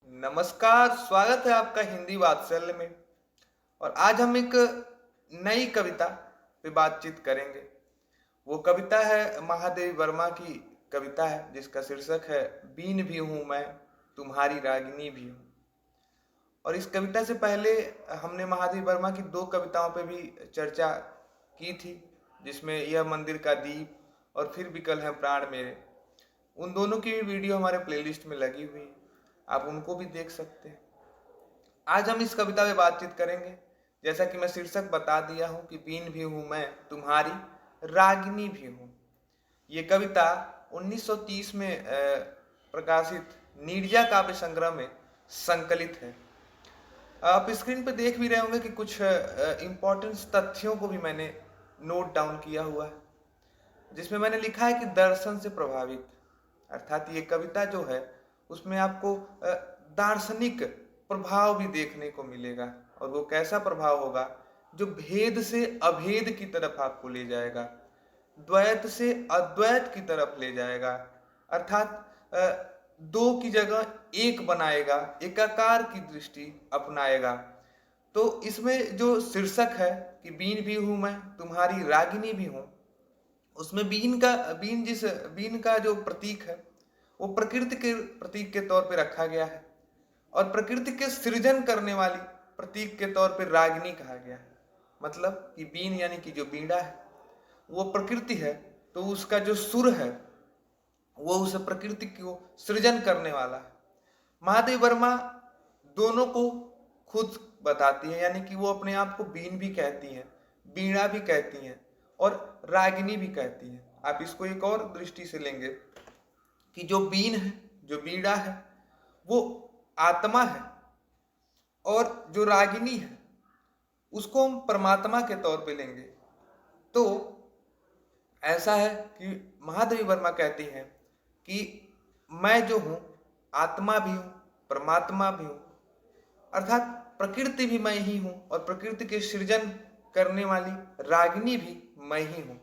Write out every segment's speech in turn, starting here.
नमस्कार, स्वागत है आपका हिंदी वात्सल्य में। और आज हम एक नई कविता पे बातचीत करेंगे। वो कविता है महादेवी वर्मा की कविता है, जिसका शीर्षक है बीन भी हूँ मैं, तुम्हारी रागिनी भी हूँ। और इस कविता से पहले हमने महादेवी वर्मा की दो कविताओं पे भी चर्चा की थी, जिसमें यह मंदिर का दीप और फिर विकल है प्राण मेरे। उन दोनों की भी वीडियो हमारे प्लेलिस्ट में लगी हुई है, आप उनको भी देख सकते हैं। आज हम इस कविता पे बातचीत करेंगे। जैसा कि मैं शीर्षक बता दिया हूं कि बीन भी हूं मैं, तुम्हारी रागिनी भी हूं। ये कविता 1930 में प्रकाशित नीरजा काव्य संग्रह में संकलित है। आप स्क्रीन पे देख भी रहे होंगे कि कुछ इंपॉर्टेंट तथ्यों को भी मैंने नोट डाउन किया हुआ है, जिसमें मैंने लिखा है कि दर्शन से प्रभावित, अर्थात ये कविता जो है उसमें आपको दार्शनिक प्रभाव भी देखने को मिलेगा। और वो कैसा प्रभाव होगा जो भेद से अभेद की तरफ आपको ले जाएगा, द्वैत से अद्वैत की तरफ ले जाएगा, अर्थात दो की जगह एक बनाएगा, एकाकार की दृष्टि अपनाएगा। तो इसमें जो शीर्षक है कि बीन भी हूं मैं, तुम्हारी रागिनी भी हूं, उसमें बीन का जो प्रतीक है वो प्रकृति के प्रतीक के तौर पे रखा गया है, और प्रकृति के सृजन करने वाली प्रतीक के तौर पे रागिनी कहा गया है। मतलब कि बीन यानी कि जो बीड़ा है वो प्रकृति है, तो उसका जो सुर है वो उस प्रकृति को सृजन करने वाला है। महादेवी वर्मा दोनों को खुद बताती है, यानी कि वो अपने आप को बीन भी कहती हैं, बीणा भी कहती हैं और रागिनी भी कहती हैं। आप इसको एक और दृष्टि से लेंगे कि जो बीन है, जो बीड़ा है, वो आत्मा है, और जो रागिनी है उसको हम परमात्मा के तौर पे लेंगे। तो ऐसा है कि महादेवी वर्मा कहती हैं कि मैं जो हूं आत्मा भी हूं, परमात्मा भी हूं, अर्थात प्रकृति भी मैं ही हूं और प्रकृति के सृजन करने वाली रागिनी भी मैं ही हूं।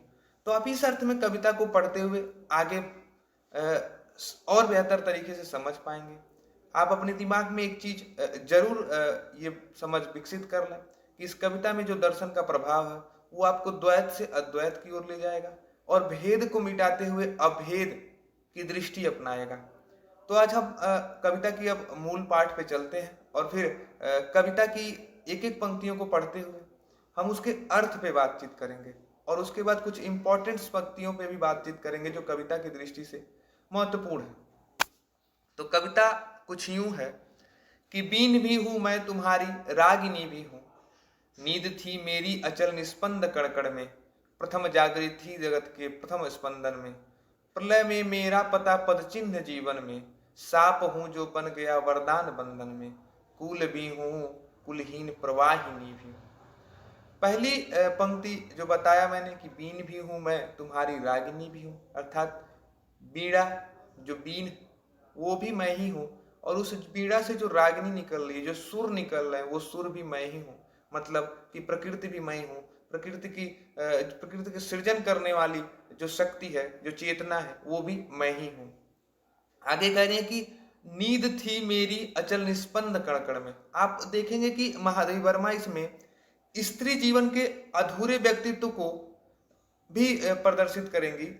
तो आप इस अर्थ में कविता को पढ़ते हुए आगे और बेहतर तरीके से समझ पाएंगे। आप अपने दिमाग में एक चीज जरूर ये समझ विकसित कर लें कि इस कविता में जो दर्शन का प्रभाव है वो आपको द्वैत से अद्वैत की ओर ले जाएगा और भेद को मिटाते हुए अभेद की दृष्टि अपनाएगा। तो आज हम कविता की अब मूल पाठ पे चलते हैं, और फिर कविता की एक एक पंक्तियों को पढ़ते हुए हम उसके अर्थ पे बातचीत करेंगे, और उसके बाद कुछ इंपॉर्टेंट पंक्तियों पे भी बातचीत करेंगे जो कविता की दृष्टि से महत्वपूर्ण है। तो कविता कुछ यूं है कि बीन भी हूं मैं, तुम्हारी रागिनी भी हूं, नींद थी मेरी अचल निस्पंद कड़कड़ में, प्रथम जागृत थी जगत के प्रथम स्पंदन में, प्रलय में मेरा पता पद चिन्ह जीवन में, साप हूं जो बन गया वरदान बंधन में, कुल भी हूं कुलहीन प्रवाहिनी भी हूं। पहली पंक्ति जो बताया मैंने कि बीन भी हूं मैं, तुम्हारी रागिनी भी हूं, अर्थात बीड़ा, जो बीन वो भी मैं ही हूं, और उस बीड़ा से जो रागिनी निकल रही है, जो सुर निकल रहे हैं, वो सुर भी मैं ही हूं। मतलब कि प्रकृति भी मैं हूं, प्रकृति के सृजन करने वाली जो शक्ति है, जो चेतना है, वो भी मैं ही हूं। आगे कह रहे हैं कि नींद थी मेरी अचल निस्पंद कण में। आप देखेंगे कि महादेवी वर्मा इसमें स्त्री जीवन के अधूरे व्यक्तित्व को भी प्रदर्शित करेंगी,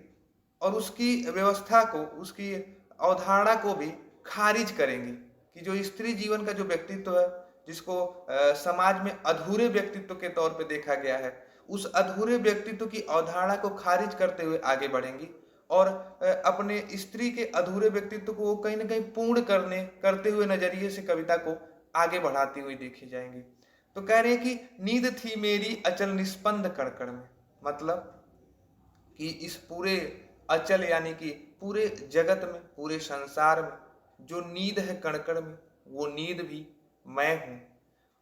और उसकी व्यवस्था को, उसकी अवधारणा को भी खारिज करेंगी कि जो स्त्री जीवन का जो व्यक्तित्व है, जिसको समाज में अधूरे व्यक्तित्व के तौर पे देखा गया है, उस अधूरे व्यक्तित्व की अवधारणा को खारिज करते हुए आगे बढ़ेंगी, और अपने स्त्री के अधूरे व्यक्तित्व को कहीं ना कहीं पूर्ण करते हुए नजरिए से कविता को आगे बढ़ाती हुई देखी जाएंगी। तो कह रहे हैं कि नींद थी मेरी अचल निस्पंद कड़कड़ में, मतलब कि इस पूरे अचल यानी कि पूरे जगत में, पूरे संसार में जो नींद है कणकण में, वो नींद भी मैं हूं,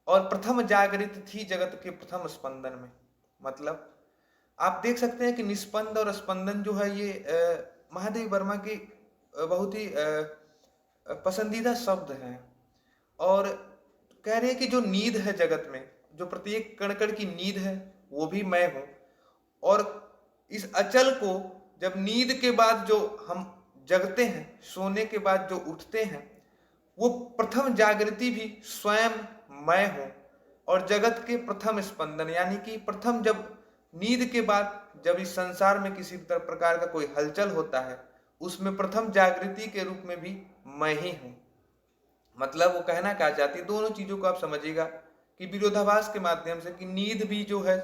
और प्रथम जागृत थी जगत के प्रथम स्पंदन में। मतलब आप देख सकते हैं कि निस्पंद और स्पंदन जो है ये महादेवी वर्मा की बहुत ही पसंदीदा शब्द हैं। और कह रहे हैं कि जो नींद है जगत में, जो प्रत्येक कण कण की नींद है, वो भी मैं हूं, और इस अचल को जब नींद के बाद जो हम जगते हैं, सोने के बाद जो उठते हैं, वो प्रथम जागृति भी स्वयं मैं हूं और जगत के प्रथम स्पंदन, यानी कि प्रथम जब नींद के बाद जब इस संसार में किसी प्रकार का कोई हलचल होता है, उसमें प्रथम जागृति के रूप में भी मैं ही हूं। मतलब वो कहना क्या चाहती है, दोनों चीजों को आप समझिएगा कि विरोधाभास के माध्यम से, कि नींद भी जो है,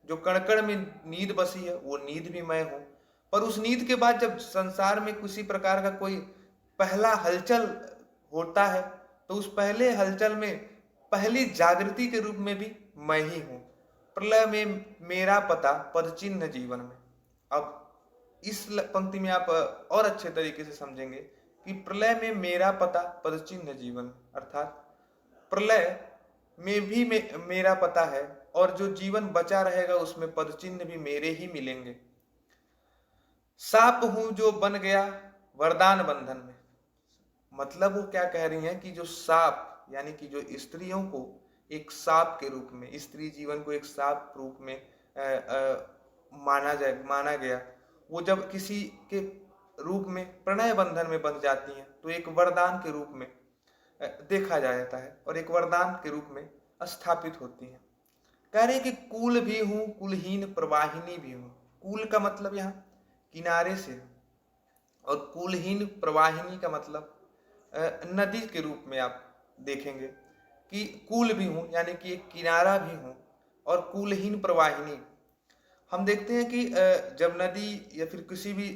जो कण में नींद बसी है, वो नींद भी मैं हूं। पर उस नींद के बाद जब संसार में किसी प्रकार का कोई पहला हलचल होता है, तो उस पहले हलचल में पहली जागृति के रूप में भी मैं ही हूं। प्रलय में मेरा पता पद चिन्ह जीवन में। अब इस पंक्ति में आप और अच्छे तरीके से समझेंगे कि प्रलय में मेरा पता पद चिन्ह जीवन, अर्थात प्रलय में भी मेरा पता है और जो जीवन बचा रहेगा उसमें पद चिन्ह भी मेरे ही मिलेंगे। साप हूं जो बन गया वरदान बंधन में। मतलब वो क्या कह रही हैं कि जो साप, यानी कि जो स्त्रियों को एक साप के रूप में, स्त्री जीवन को एक साप रूप में माना गया, वो जब किसी के रूप में प्रणय बंधन में बंध जाती हैं तो एक वरदान के रूप में देखा जाता है और एक वरदान के रूप में स्थापित होती हैं। कह रहे हैं कि कुल भी हूं, कुलहीन प्रवाहिनी भी हूं। कुल का मतलब यहाँ किनारे से, और कुलहीन प्रवाहिनी का मतलब नदी के रूप में आप देखेंगे कि कुल भी हूं यानी कि एक किनारा भी हूं, और कुलहीन प्रवाहिनी। हम देखते हैं कि जब नदी या फिर किसी भी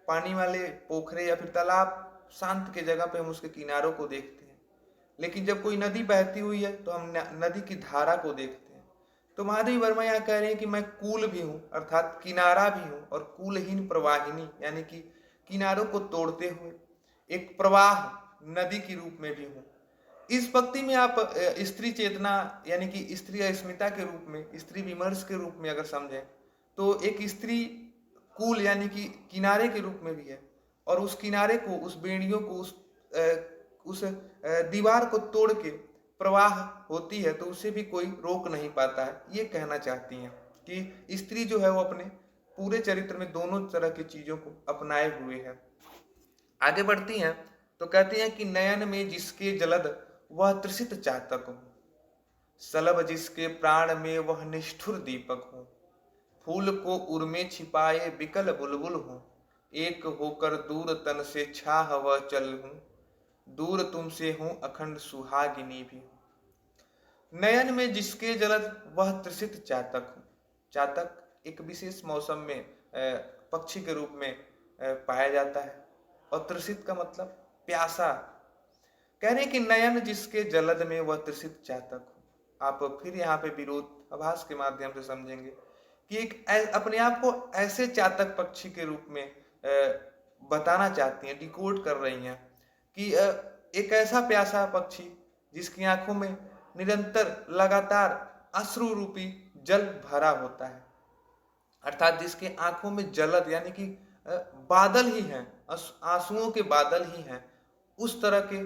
पानी वाले पोखरे या फिर तालाब शांत के जगह पे हम उसके किनारों को देखते हैं, लेकिन जब कोई नदी बहती हुई है तो हम नदी की धारा को देखते हैं। तो महादेवी वर्मा यहाँ कह रहे हैं कि मैं कुल भी हूँ अर्थात किनारा भी हूँ, और कुलहीन प्रवाहिनी यानी कि किनारों को तोड़ते हुए एक प्रवाह नदी के रूप में भी हूँ। इस पंक्ति में आप स्त्री चेतना यानी कि स्त्री अस्मिता के रूप में, स्त्री विमर्श के रूप में अगर समझें तो एक स्त्री कुल यानी कि किनारे के रूप में भी है, और उस किनारे को, उस बेड़ियों को, उस दीवार को तोड़ के प्रवाह होती है तो उसे भी कोई रोक नहीं पाता है। ये कहना चाहती हैं कि स्त्री जो है वो अपने पूरे चरित्र में दोनों तरह की चीजों को अपनाए हुए है। आगे बढ़ती हैं तो कहती हैं कि नयन में जिसके जलद वह त्रिषित चातक हो, सलभ जिसके प्राण में वह निष्ठुर दीपक हो, फूल को उर में छिपाए बिकल बुलबुल हूँ, एक होकर दूर तन से छाह वह चल हूँ, दूर तुमसे हूँ अखंड सुहागिनी भी हूँ। नयन में जिसके जलद वह त्रिषित चातक हो। चातक एक विशेष मौसम में पक्षी के रूप में पाया जाता है, और त्रिषित का मतलब प्यासा। कह रहे कि नयन जिसके जलद में वह त्रिषित चातक हो। आप फिर यहाँ पे विरोधाभास के माध्यम से समझेंगे कि एक अपने आप को ऐसे चातक पक्षी के रूप में बताना चाहती हैं, डिकोड कर रही हैं कि एक ऐसा प्यासा पक्षी जिसकी आंखों में निरंतर लगातार अश्रु रूपी जल भरा होता है, अर्थात जिसके आंखों में जलद यानी कि बादल ही हैं, आंसुओं के बादल ही हैं, उस तरह के।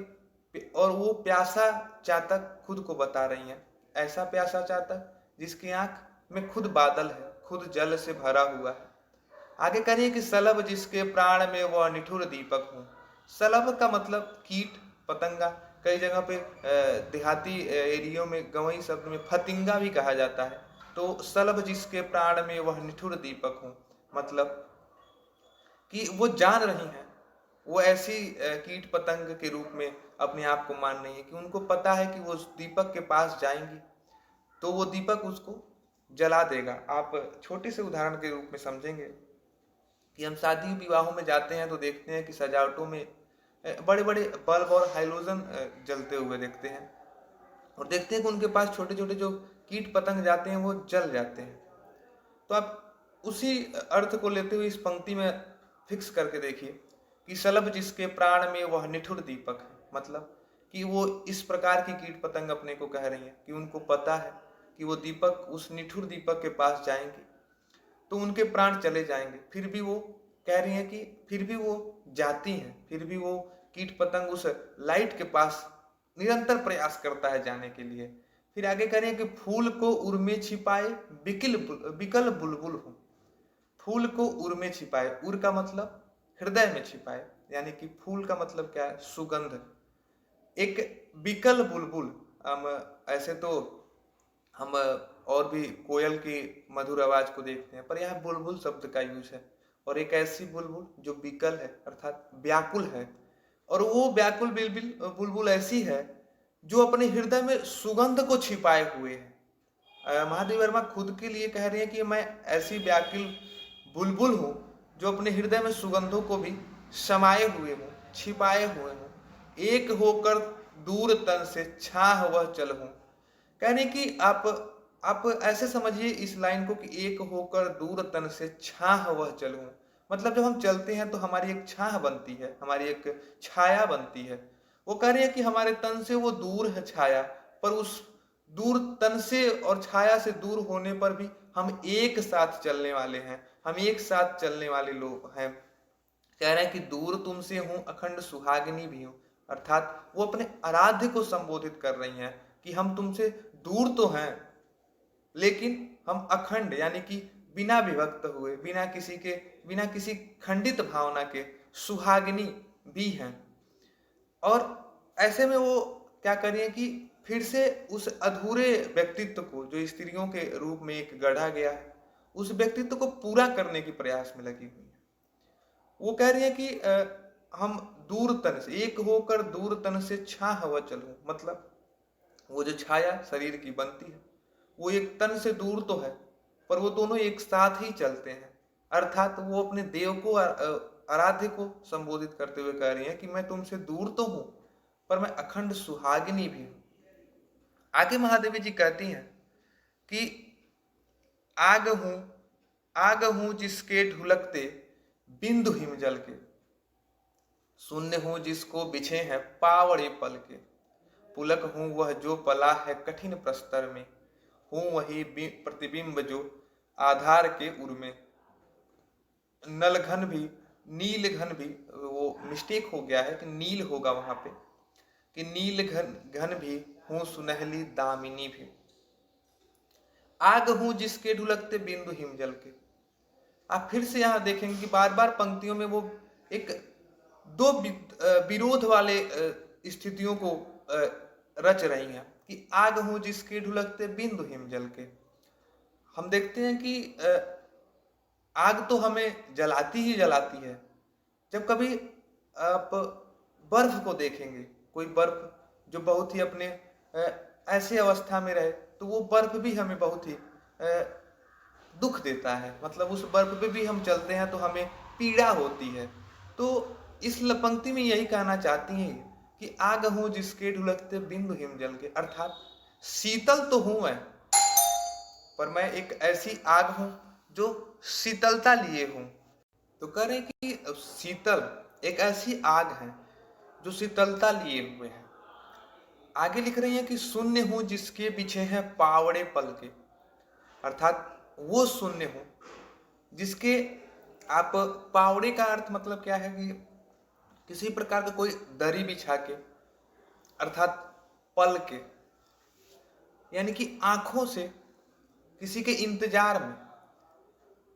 और वो प्यासा चातक खुद को बता रही हैं, ऐसा प्यासा चातक जिसकी आंख में खुद बादल है, खुद जल से भरा हुआ है। आगे करिए कि सलभ जिसके प्राण में वह निठुर दीपक हूँ। सलभ का मतलब कीट पतंगा, कई जगह पे देहाती एरियो में गवई शब्द में फतिंगा भी कहा जाता है। तो सलभ जिसके प्राण में वह निठुर दीपक हूँ, मतलब कि वो जान रही हैं, वो ऐसी कीट पतंग के रूप में अपने आप को मान रही है कि उनको पता है कि वो उस दीपक के पास जाएंगी तो वो दीपक उसको जला देगा। आप छोटे से उदाहरण के रूप में समझेंगे कि हम शादी विवाहों में जाते हैं तो देखते हैं कि सजावटों में बड़े बड़े बल्ब और हाइलोजन जलते हुए देखते हैं, और देखते हैं कि उनके पास छोटे छोटे जो कीट पतंग जाते हैं वो जल जाते हैं। तो आप उसी अर्थ को लेते हुए इस पंक्ति में फिक्स करके देखिए कि सलभ जिसके प्राण में वह निठुर दीपक है, मतलब कि वो इस प्रकार की कीट पतंग अपने को कह रही हैं कि उनको पता है कि वो दीपक, उस निठुर दीपक के पास जाएंगे तो उनके प्राण चले जाएंगे। फिर भी वो कह रही हैं कि फिर भी वो जाती हैं, फिर भी वो कीट पतंग उस लाइट के पास निरंतर प्रयास करता है जाने के लिए। फिर आगे कह रहे हैं कि फूल को उर में छिपाए बिकल बुलबुल हूँ। फूल को उर में छिपाए, उर का मतलब हृदय में छिपाए, यानी कि फूल का मतलब क्या है, सुगंध। एक बिकल बुलबुल, हम ऐसे तो हम और भी कोयल की मधुर आवाज को देखते हैं, पर यहाँ बुलबुल शब्द का यूज है। और एक ऐसी बुलबुल जो बिकल है अर्थात व्याकुल है, और वो व्याकुल बिलबिल बुलबुल ऐसी है जो अपने हृदय में सुगंध को छिपाए हुए है। महादेवी वर्मा खुद के लिए कह रही है कि मैं ऐसी व्याकुल बुलबुल हूँ जो अपने हृदय में सुगंधों को भी समाये हुए हूँ, छिपाए हुए हूँ। एक होकर दूर तन से छाह वह चल हूँ। कहने कि आप ऐसे समझिए इस लाइन को कि एक होकर दूर तन से छाह वह चलूं। मतलब जब हम चलते हैं तो हमारी एक छाह बनती है, हमारी एक छाया बनती है। वो कह रहे हैं कि हमारे तन से वो दूर है छाया, पर उस दूर तन से और छाया से दूर होने पर भी हम एक साथ चलने वाले हैं, हम एक साथ चलने वाले लोग हैं। कह रहे हैं कि दूर तुमसे हूं अखंड सुहागिनी भी हूं, अर्थात वो अपने आराध्य को संबोधित कर रही हैं कि हम तुमसे दूर तो हैं, लेकिन हम अखंड यानी कि बिना विभक्त हुए, बिना किसी खंडित भावना के सुहागिनी भी हैं। और ऐसे में वो क्या करें कि फिर से उस अधूरे व्यक्तित्व को जो स्त्रियों के रूप में एक गढ़ा गया है, उस व्यक्तित्व को पूरा करने के प्रयास में लगी हुई है। वो कह रही है कि हम दूर तन से, एक होकर दूर तन से छाह वह चलूं। मतलब वो जो छाया शरीर की बनती है वो एक तन से दूर तो है, पर वो दोनों एक साथ ही चलते हैं। अर्थात वो अपने देव को, आराध्य को संबोधित करते हुए कह रही है कि मैं तुमसे दूर तो हूं, पर मैं अखंड सुहागिनी भी हूं। आगे महादेवी जी कहती हैं कि आग हूं, आग हूं जिसके ढुलकते बिंदु हिम जल के, शून्य हूं जिसको बिछे हैं पावड़े पल के, पुलक हूं वह जो पला है कठिन प्रस्तर में, हूं वही प्रतिबिंब जो आधार के उर में, नलघन भी नील घन भी, वो मिस्टेक हो गया है कि नील होगा वहां पे, कि नील घन घन भी हूं सुनहली दामिनी भी, आग हूं जिसके ढुलकते बिंदु हिम जल के। आप फिर से यहाँ देखेंगे कि बार बार पंक्तियों में वो एक दो विरोध वाले स्थितियों को रच रही हैं कि आग हूं जिसके ढुलकते बिंदु हिम जल के। हम देखते हैं कि आग तो हमें जलाती ही जलाती है। जब कभी आप बर्फ को देखेंगे, कोई बर्फ जो बहुत ही अपने ऐसे अवस्था में रहे, तो वो बर्फ भी हमें बहुत ही दुख देता है। मतलब उस बर्फ पे भी हम चलते हैं तो हमें पीड़ा होती है। तो इस पंक्ति में यही कहना चाहती हैं कि आग हूं जिसके ढुलकते बिंदु हिम जल के, अर्थात शीतल तो हूं मैं, पर मैं एक ऐसी आग हूं जो शीतलता लिए हूं। तो कह रहे कि शीतल एक ऐसी आग है जो शीतलता लिए हुए है। आगे लिख रही है कि शून्य हूं जिसके पीछे है पावड़े पल के, अर्थात वो शून्य हूं जिसके, आप पावड़े का अर्थ मतलब क्या है कि किसी प्रकार का कोई दरी बिछा के, अर्थात पल के, यानी कि आंखों से किसी के इंतजार में,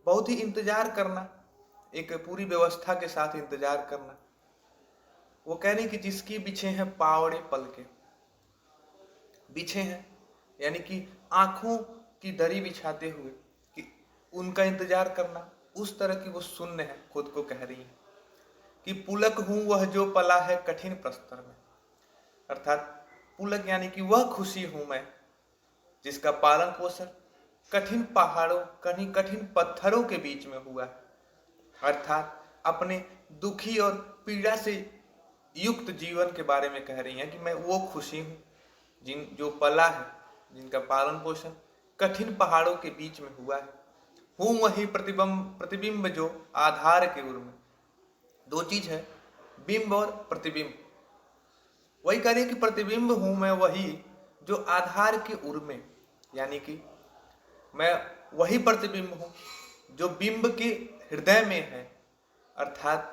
बहुत ही इंतजार करना, एक पूरी व्यवस्था के साथ इंतजार करना। वो कह रही कि जिसकी बिछे हैं पावड़े पल के, बिछे हैं यानी कि आंखों की दरी बिछाते हुए कि उनका इंतजार करना, उस तरह की वो शून्य है। खुद को कह रही है कि पुलक हूं वह जो पला है कठिन प्रस्तर में, अर्थात पुलक यानी कि वह खुशी हूं मैं जिसका पालन पोषण कठिन पहाड़ों, कठिन पत्थरों के बीच में हुआ है। अर्थात अपने दुखी और पीड़ा से युक्त जीवन के बारे में कह रही हैं कि मैं वो खुशी हूं जो पला है, जिनका पालन पोषण कठिन पहाड़ों के बीच में हुआ है। हूं वही प्रतिबिंब जो आधार के उर में। दो चीज है, बिंब और प्रतिबिंब। वही कह रही है कि प्रतिबिंब हूं मैं वही जो आधार के उर में, यानी कि मैं वही प्रतिबिंब हूं जो बिंब के हृदय में है, अर्थात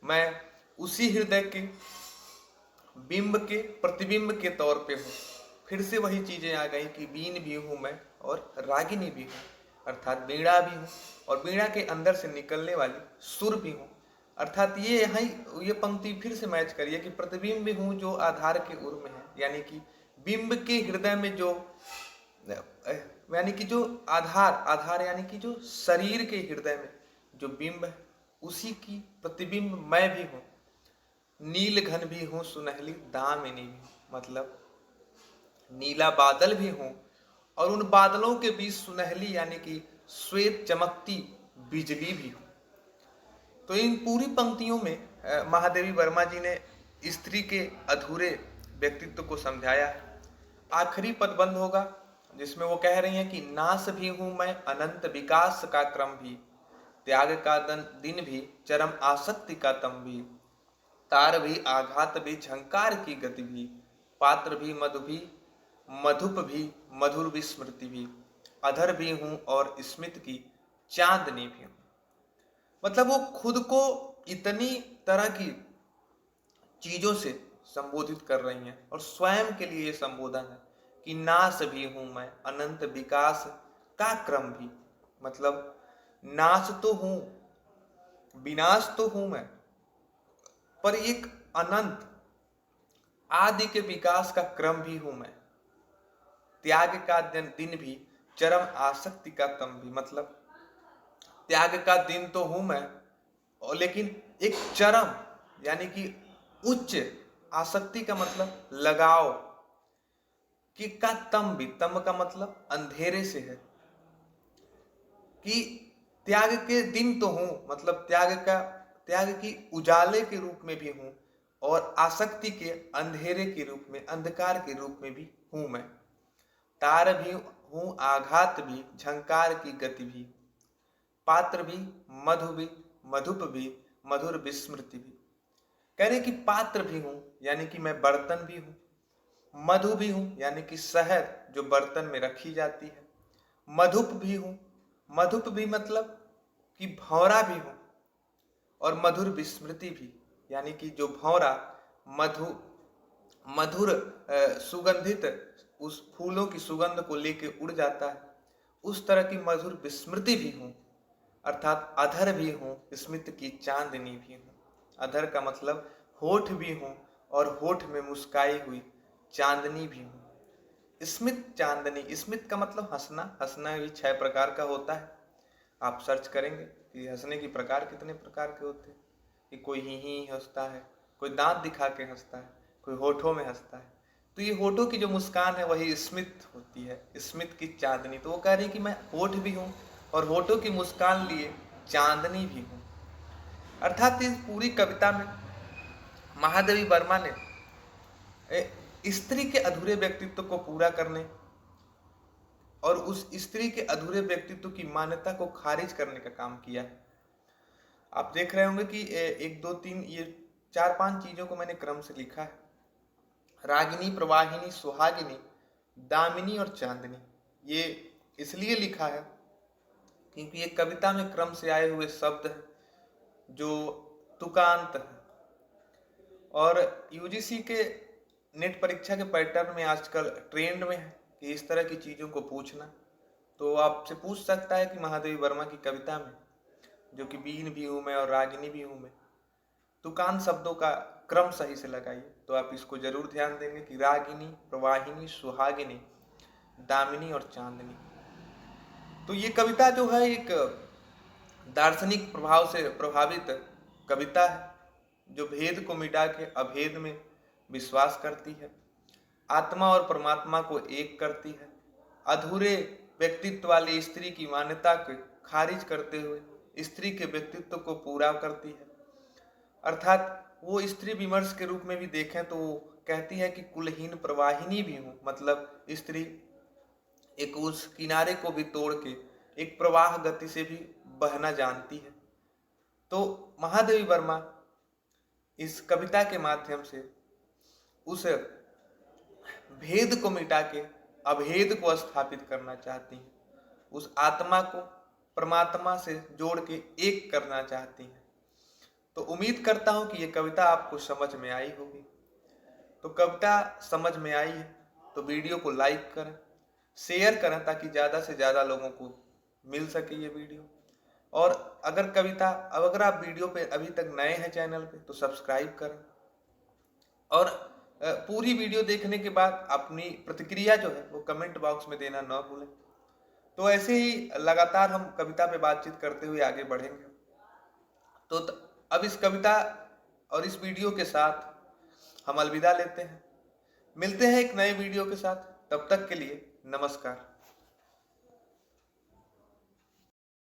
मैं उसी हृदय के बिंब के प्रतिबिंब के तौर पे हूं। फिर से वही चीजें आ गई कि बीन भी हूं मैं और रागिनी भी हूं, अर्थात बीड़ा भी हूं और बीड़ा के अंदर से निकलने वाली सुर भी हूं। अर्थात ये पंक्ति फिर से मैच करिए कि प्रतिबिंब हूं जो आधार के उर में है, यानी कि बिंब के हृदय में जो यानी कि जो आधार आधार यानी कि जो शरीर के हृदय में जो बिंब है उसी की प्रतिबिंब मैं भी हूं। नील घन भी हूं सुनहली दामिनी भी, मतलब नीला बादल भी हूं और उन बादलों के बीच सुनहली यानी कि श्वेत चमकती बिजली भी हूं। तो इन पूरी पंक्तियों में महादेवी वर्मा जी ने स्त्री के अधूरे व्यक्तित्व को समझाया है। आखिरी पदबंध होगा जिसमें वो कह रही हैं कि नाश भी हूं मैं अनंत विकास का क्रम भी, त्याग का दिन भी चरम आसक्ति का तम भी, तार भी आघात भी झंकार की गति भी, पात्र भी मधुप भी मधुर भी स्मृति भी, अधर भी हूं और स्मित की चांदनी भी हूं। मतलब वो खुद को इतनी तरह की चीजों से संबोधित कर रही हैं और स्वयं के लिए ये संबोधन है कि नाश भी हूं मैं अनंत विकास का क्रम भी, मतलब नाश तो हूं, विनाश तो हूं मैं, पर एक अनंत आदि के विकास का क्रम भी हूं मैं। त्याग का दिन भी चरम आसक्ति का तम भी, मतलब त्याग का दिन तो हूं मैं और लेकिन एक चरम यानी कि उच्च आसक्ति का मतलब लगाव कि का तम भी, तम का मतलब अंधेरे से है कि त्याग के दिन तो हूं, मतलब त्याग की उजाले के रूप में भी हूं और आसक्ति के अंधेरे के रूप में अंधकार के रूप में भी हूं मैं। तार भी हूं आघात भी झंकार की गति भी, पात्र भी मधुप भी मधुर विस्मृति भी। कह रहे कि पात्र भी हूं यानी कि मैं बर्तन भी हूं, मधु भी हूं यानी कि शहद जो बर्तन में रखी जाती है, मधुप भी हूं, मधुप भी मतलब कि भौरा भी हूं और मधुर विस्मृति भी यानी कि जो भौरा मधुर सुगंधित उस फूलों की सुगंध को लेके उड़ जाता है, उस तरह की मधुर विस्मृति भी हूं। अर्थात अधर भी हूं स्मित की चांदनी भी हूं। अधर का मतलब होठ भी हूं और होठ में मुस्काई हुई चांदनी भी हूं। स्मित चांदनी, स्मित का मतलब हंसना, हंसना भी 6 प्रकार का होता है। आप सर्च करेंगे कि हंसने की प्रकार कितने प्रकार के होते हैं, कि कोई ही हंसता है, कोई दांत दिखा के हंसता है, कोई होठों में हंसता है। तो ये होठों की जो मुस्कान है वही स्मित होती है, स्मित की चांदनी। तो वो कह रही कि मैं होठ भी हूं और होठों की मुस्कान लिए चांदनी भी हूं। अर्थात इस पूरी कविता में महादेवी वर्मा ने स्त्री के अधूरे व्यक्तित्व को पूरा करने और उस स्त्री के अधूरे व्यक्तित्व की मान्यता को खारिज करने का काम किया है। आप देख रहे होंगे कि 1 2 3 ये 4 5 चीजों को मैंने क्रम से लिखा है। रागिनी, प्रवाहिनी, सुहागिनी, दामिनी और चांदनी। ये इसलिए लिखा है क्योंकि ये कविता में क्रम से आए हुए शब्द हैं जो तुकांत है और यूजीसी के नेट परीक्षा के पैटर्न में आजकल ट्रेंड में है कि इस तरह की चीजों को पूछना। तो आपसे पूछ सकता है कि महादेवी वर्मा की कविता में जो कि बीन भी हूं मैं और रागिनी भी हूं मैं, तुकांत शब्दों का क्रम सही से लगाइए तो आप इसको जरूर ध्यान देंगे कि रागिनी, प्रवाहिनी, सुहागिनी, दामिनी और चांदनी। तो ये कविता जो है एक दार्शनिक प्रभाव से प्रभावित कविता है जो भेद को मिटा के अभेद में विश्वास करती है, आत्मा और परमात्मा को एक करती है, अधूरे व्यक्तित्व वाली स्त्री की मान्यता को खारिज करते हुए स्त्री के व्यक्तित्व को पूरा करती है। अर्थात वो स्त्री विमर्श के रूप में भी देखें तो वो कहती है कि कुलहीन प्रवाहिनी भी हूं, मतलब स्त्री एक उस किनारे को भी तोड़ के एक प्रवाह गति से भी बहना जानती है। तो महादेवी वर्मा इस कविता के माध्यम से उस भेद को मिटा के अभेद को स्थापित करना चाहती हैं, उस आत्मा को परमात्मा से जोड़ के एक करना चाहती हैं। तो उम्मीद करता हूं कि ये कविता आपको समझ में आई होगी। तो कविता समझ में आई है तो वीडियो को लाइक करें, शेयर करें ताकि ज़्यादा से ज़्यादा लोगों को मिल सके ये वीडियो। और अगर आप वीडियो पे अभी तक नए हैं चैनल पे तो सब्सक्राइब करें। और पूरी वीडियो देखने के बाद अपनी प्रतिक्रिया जो है वो कमेंट बॉक्स में देना ना भूलें। तो ऐसे ही लगातार हम कविता पे बातचीत करते हुए आगे बढ़ेंगे। तो अब इस कविता और इस वीडियो के साथ हम अलविदा लेते हैं। मिलते हैं एक नए वीडियो के साथ, तब तक के लिए नमस्कार।